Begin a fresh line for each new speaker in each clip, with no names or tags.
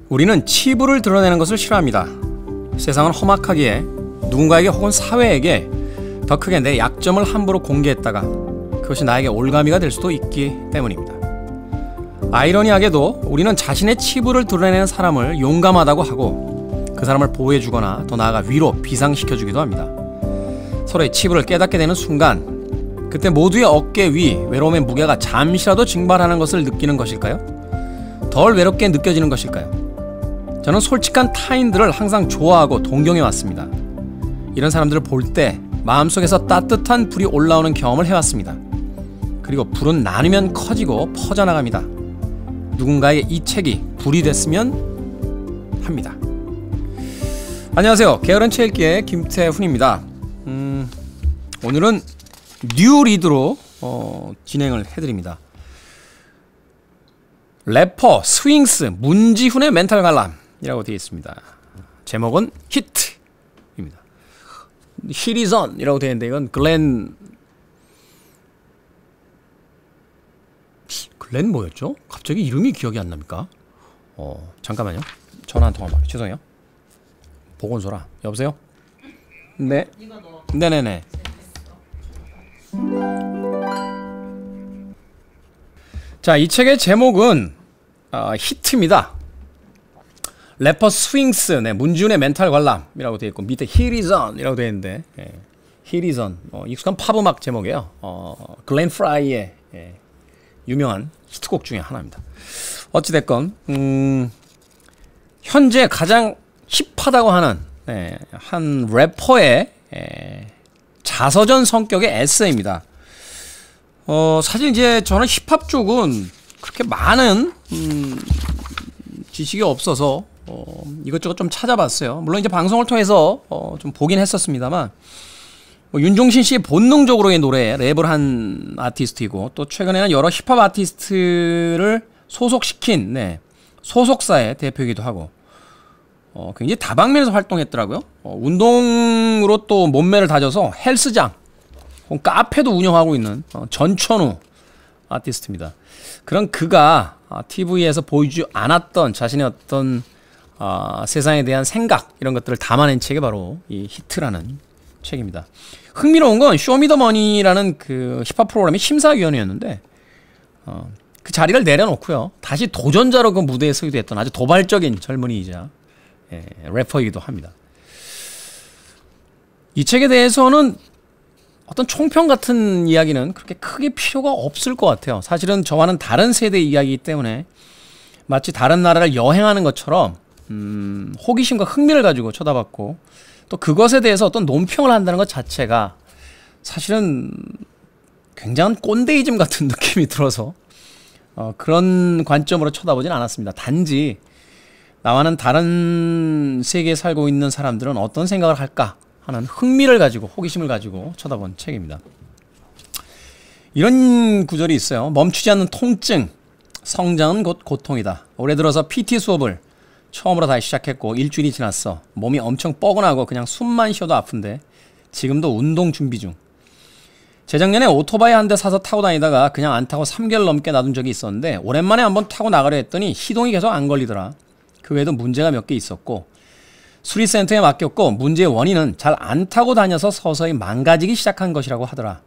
우리는 치부를 드러내는 것을 싫어합니다. 세상은 험악하기에 누군가에게 혹은 사회에게 더 크게 내 약점을 함부로 공개했다가 그것이 나에게 올가미가 될 수도 있기 때문입니다. 아이러니하게도 우리는 자신의 치부를 드러내는 사람을 용감하다고 하고 그 사람을 보호해주거나 더 나아가 위로 비상시켜주기도 합니다. 서로의 치부를 깨닫게 되는 순간 그때 모두의 어깨 위 외로움의 무게가 잠시라도 증발하는 것을 느끼는 것일까요? 덜 외롭게 느껴지는 것일까요? 저는 솔직한 타인들을 항상 좋아하고 동경해왔습니다. 이런 사람들을 볼 때 마음속에서 따뜻한 불이 올라오는 경험을 해왔습니다. 그리고 불은 나누면 커지고 퍼져나갑니다. 누군가의 이 책이 불이 됐으면 합니다. 안녕하세요. 게으른 책 읽기의 김태훈입니다. 오늘은 뉴 리드로 진행을 해드립니다. 래퍼 스윙스 문지훈의 멘탈 관람이라고 되어 있습니다. 제목은 히트입니다. 히리전이라고 되어 있는데 이건 글렌 뭐였죠? 갑자기 이름이 기억이 안 납니까? 잠깐만요. 전화 한 통화 말이에요. 죄송해요. 보건소라. 여보세요? 네. 네네네. 자, 이 책의 제목은 히트입니다. 래퍼 스윙스, 문지훈의 멘탈 관람이라고 되어 있고 밑에 히리전이라고 되어 있는데 히리전, 익숙한 팝 음악 제목이에요. 글렌 프라이의 유명한 히트곡 중에 하나입니다. 어찌됐건 현재 가장 힙하다고 하는 한 래퍼의 자서전 성격의 에세이입니다. 사실 이제 저는 힙합 쪽은 그렇게 많은 지식이 없어서 이것저것 좀 찾아봤어요. 물론 이제 방송을 통해서 좀 보긴 했었습니다만 윤종신 씨 본능적으로 이 노래에 랩을 한 아티스트이고 또 최근에는 여러 힙합 아티스트를 소속시킨 소속사의 대표이기도 하고 굉장히 다방면에서 활동했더라고요. 운동으로 또 몸매를 다져서 헬스장 혹은 카페도 운영하고 있는 전천후 아티스트입니다. 그런 그가 TV에서 보이지 않았던 자신의 어떤 세상에 대한 생각 이런 것들을 담아낸 책이 바로 이 히트라는 책입니다. 흥미로운 건 쇼미더머니라는 그 힙합 프로그램의 심사위원이었는데 그 자리를 내려놓고요. 다시 도전자로 그 무대에 서기도 했던 아주 도발적인 젊은이이자 래퍼이기도 합니다. 이 책에 대해서는 어떤 총평 같은 이야기는 그렇게 크게 필요가 없을 것 같아요. 사실은 저와는 다른 세대의 이야기이기 때문에 마치 다른 나라를 여행하는 것처럼 호기심과 흥미를 가지고 쳐다봤고 또 그것에 대해서 어떤 논평을 한다는 것 자체가 사실은 굉장한 꼰대이즘 같은 느낌이 들어서 그런 관점으로 쳐다보진 않았습니다. 단지 나와는 다른 세계에 살고 있는 사람들은 어떤 생각을 할까 하는 흥미를 가지고 호기심을 가지고 쳐다본 책입니다. 이런 구절이 있어요. 멈추지 않는 통증, 성장은 곧 고통이다. 올해 들어서 PT 수업을 처음으로 다시 시작했고 일주일이 지났어. 몸이 엄청 뻐근하고 그냥 숨만 쉬어도 아픈데 지금도 운동 준비 중. 재작년에 오토바이 한 대 사서 타고 다니다가 그냥 안 타고 3개월 넘게 놔둔 적이 있었는데 오랜만에 한번 타고 나가려 했더니 시동이 계속 안 걸리더라. 그 외에도 문제가 몇 개 있었고 수리센터에 맡겼고 문제의 원인은 잘 안 타고 다녀서 서서히 망가지기 시작한 것이라고 하더라.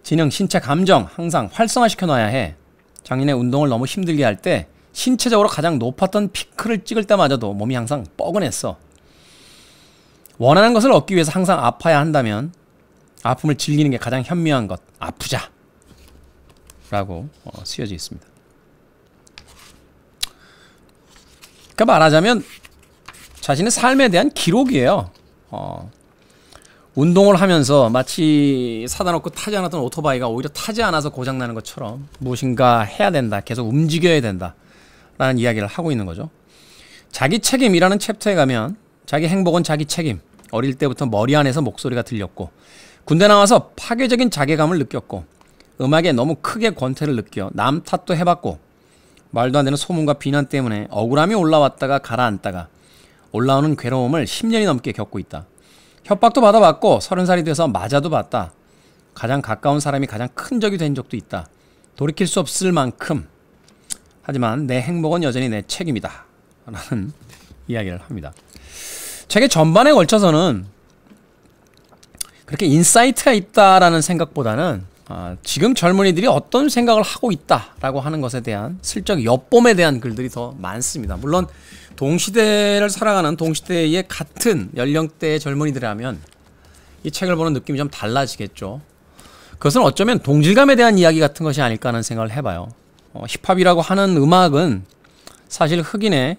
지능, 신체, 감정 항상 활성화시켜 놔야 해. 작년에 운동을 너무 힘들게 할 때 신체적으로 가장 높았던 피크를 찍을 때마저도 몸이 항상 뻐근했어. 원하는 것을 얻기 위해서 항상 아파야 한다면 아픔을 즐기는 게 가장 현명한 것. 아프자 라고 쓰여져 있습니다. 그러니까 말하자면 자신의 삶에 대한 기록이에요. 운동을 하면서 마치 사다 놓고 타지 않았던 오토바이가 오히려 타지 않아서 고장나는 것처럼 무엇인가 해야 된다. 계속 움직여야 된다. 라는 이야기를 하고 있는 거죠. 자기 책임이라는 챕터에 가면 자기 행복은 자기 책임. 어릴 때부터 머리 안에서 목소리가 들렸고 군대 나와서 파괴적인 자괴감을 느꼈고 음악에 너무 크게 권태를 느껴 남 탓도 해봤고 말도 안 되는 소문과 비난 때문에 억울함이 올라왔다가 가라앉다가 올라오는 괴로움을 10년이 넘게 겪고 있다. 협박도 받아봤고 30살이 돼서 맞아도 봤다. 가장 가까운 사람이 가장 큰 적이 된 적도 있다. 돌이킬 수 없을 만큼 하지만 내 행복은 여전히 내 책임이다 라는 이야기를 합니다. 책의 전반에 걸쳐서는 그렇게 인사이트가 있다라는 생각보다는 지금 젊은이들이 어떤 생각을 하고 있다라고 하는 것에 대한 슬쩍 엿봄에 대한 글들이 더 많습니다. 물론 동시대를 살아가는 동시대의 같은 연령대의 젊은이들이라면 이 책을 보는 느낌이 좀 달라지겠죠. 그것은 어쩌면 동질감에 대한 이야기 같은 것이 아닐까 하는 생각을 해봐요. 힙합이라고 하는 음악은 사실 흑인의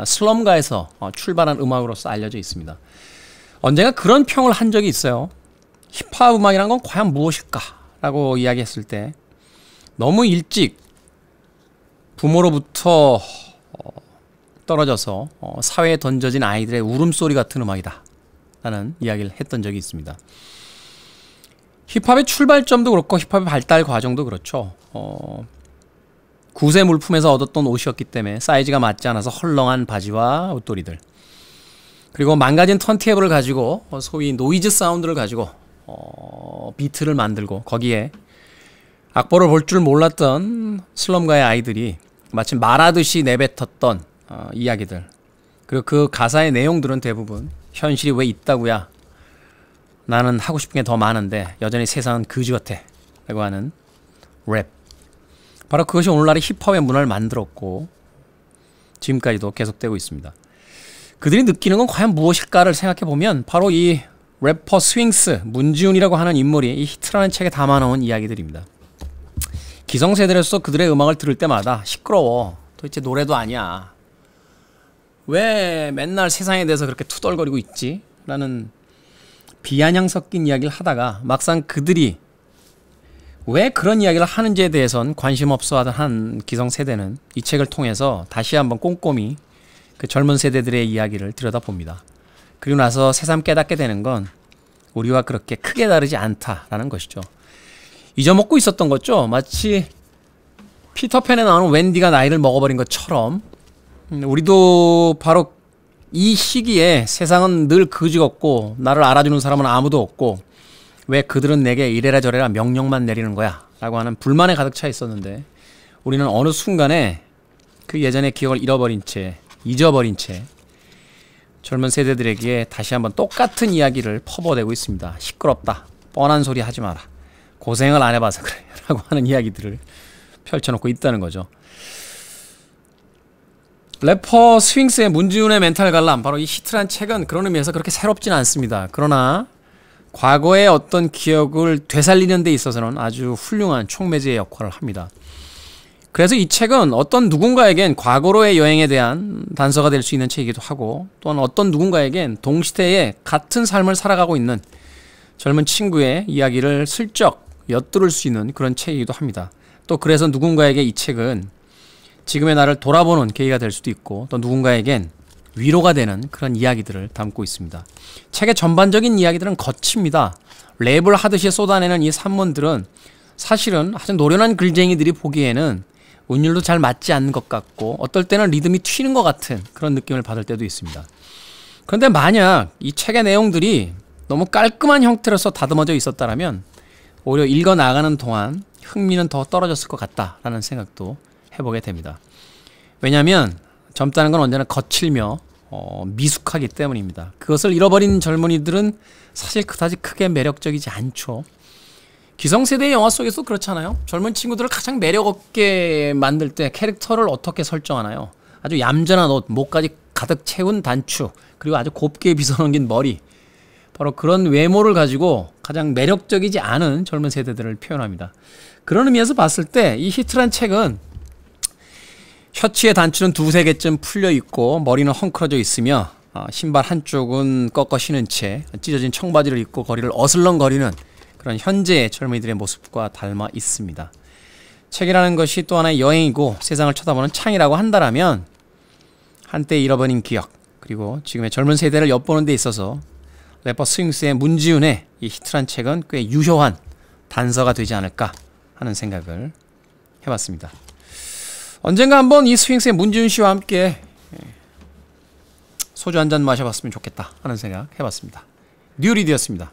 슬럼가에서 출발한 음악으로서 알려져 있습니다. 언젠가 그런 평을 한 적이 있어요. 힙합 음악이란 건 과연 무엇일까? 라고 이야기했을 때 너무 일찍 부모로부터 떨어져서 사회에 던져진 아이들의 울음소리 같은 음악이다 라는 이야기를 했던 적이 있습니다. 힙합의 출발점도 그렇고 힙합의 발달 과정도 그렇죠. 구세 물품에서 얻었던 옷이었기 때문에 사이즈가 맞지 않아서 헐렁한 바지와 옷도리들, 그리고 망가진 턴테이블을 가지고 소위 노이즈 사운드를 가지고 비트를 만들고 거기에 악보를 볼 줄 몰랐던 슬럼가의 아이들이 마치 말하듯이 내뱉었던 이야기들, 그리고 그 가사의 내용들은 대부분 현실이 왜 있다구야, 나는 하고 싶은 게 더 많은데 여전히 세상은 그지 같아 라고 하는 랩, 바로 그것이 오늘날의 힙합의 문화를 만들었고 지금까지도 계속되고 있습니다. 그들이 느끼는 건 과연 무엇일까를 생각해보면 바로 이 래퍼 스윙스 문지훈이라고 하는 인물이 이 히트라는 책에 담아놓은 이야기들입니다. 기성세대로서 그들의 음악을 들을 때마다 시끄러워, 도대체 노래도 아니야, 왜 맨날 세상에 대해서 그렇게 투덜거리고 있지? 라는 비아냥 섞인 이야기를 하다가 막상 그들이 왜 그런 이야기를 하는지에 대해선 관심 없어 하던 한 기성세대는 이 책을 통해서 다시 한번 꼼꼼히 그 젊은 세대들의 이야기를 들여다봅니다. 그리고 나서 새삼 깨닫게 되는 건 우리와 그렇게 크게 다르지 않다라는 것이죠. 잊어먹고 있었던 거죠. 마치 피터팬에 나오는 웬디가 나이를 먹어버린 것처럼 우리도 바로 이 시기에 세상은 늘 그지 같고 나를 알아주는 사람은 아무도 없고 왜 그들은 내게 이래라 저래라 명령만 내리는 거야 라고 하는 불만에 가득 차 있었는데, 우리는 어느 순간에 그 예전의 기억을 잊어버린 채 젊은 세대들에게 다시 한번 똑같은 이야기를 퍼부어대고 있습니다. 시끄럽다, 뻔한 소리 하지 마라, 고생을 안 해봐서 그래 라고 하는 이야기들을 펼쳐놓고 있다는 거죠. 래퍼 스윙스의 문지훈의 멘탈 관람, 바로 이 히트란 책은 그런 의미에서 그렇게 새롭지는 않습니다. 그러나 과거의 어떤 기억을 되살리는 데 있어서는 아주 훌륭한 촉매제의 역할을 합니다. 그래서 이 책은 어떤 누군가에겐 과거로의 여행에 대한 단서가 될 수 있는 책이기도 하고, 또한 어떤 누군가에겐 동시대에 같은 삶을 살아가고 있는 젊은 친구의 이야기를 슬쩍 엿들을 수 있는 그런 책이기도 합니다. 또 그래서 누군가에게 이 책은 지금의 나를 돌아보는 계기가 될 수도 있고, 또 누군가에겐 위로가 되는 그런 이야기들을 담고 있습니다. 책의 전반적인 이야기들은 거칩니다. 랩을 하듯이 쏟아내는 이 산문들은 사실은 아주 노련한 글쟁이들이 보기에는 운율도 잘 맞지 않는 것 같고 어떨 때는 리듬이 튀는 것 같은 그런 느낌을 받을 때도 있습니다. 그런데 만약 이 책의 내용들이 너무 깔끔한 형태로서 다듬어져 있었다면 오히려 읽어 나가는 동안 흥미는 더 떨어졌을 것 같다라는 생각도 해보게 됩니다. 왜냐하면 젊다는 건 언제나 거칠며 미숙하기 때문입니다. 그것을 잃어버린 젊은이들은 사실 그다지 크게 매력적이지 않죠. 기성세대의 영화 속에서 그렇잖아요. 젊은 친구들을 가장 매력없게 만들 때 캐릭터를 어떻게 설정하나요? 아주 얌전한 옷, 목까지 가득 채운 단추, 그리고 아주 곱게 빗어넘긴 머리, 바로 그런 외모를 가지고 가장 매력적이지 않은 젊은 세대들을 표현합니다. 그런 의미에서 봤을 때 이 히트란 책은 셔츠의 단추는 두세 개쯤 풀려 있고 머리는 헝클어져 있으며 신발 한쪽은 꺾어 신은 채 찢어진 청바지를 입고 거리를 어슬렁거리는 그런 현재의 젊은이들의 모습과 닮아 있습니다. 책이라는 것이 또 하나의 여행이고 세상을 쳐다보는 창이라고 한다면 한때 잃어버린 기억, 그리고 지금의 젊은 세대를 엿보는 데 있어서 래퍼 스윙스의 문지훈의 이 히트란 책은 꽤 유효한 단서가 되지 않을까 하는 생각을 해봤습니다. 언젠가 한번 이 스윙스의 문지훈 씨와 함께 소주 한잔 마셔봤으면 좋겠다 하는 생각 해봤습니다. 뉴리드였습니다.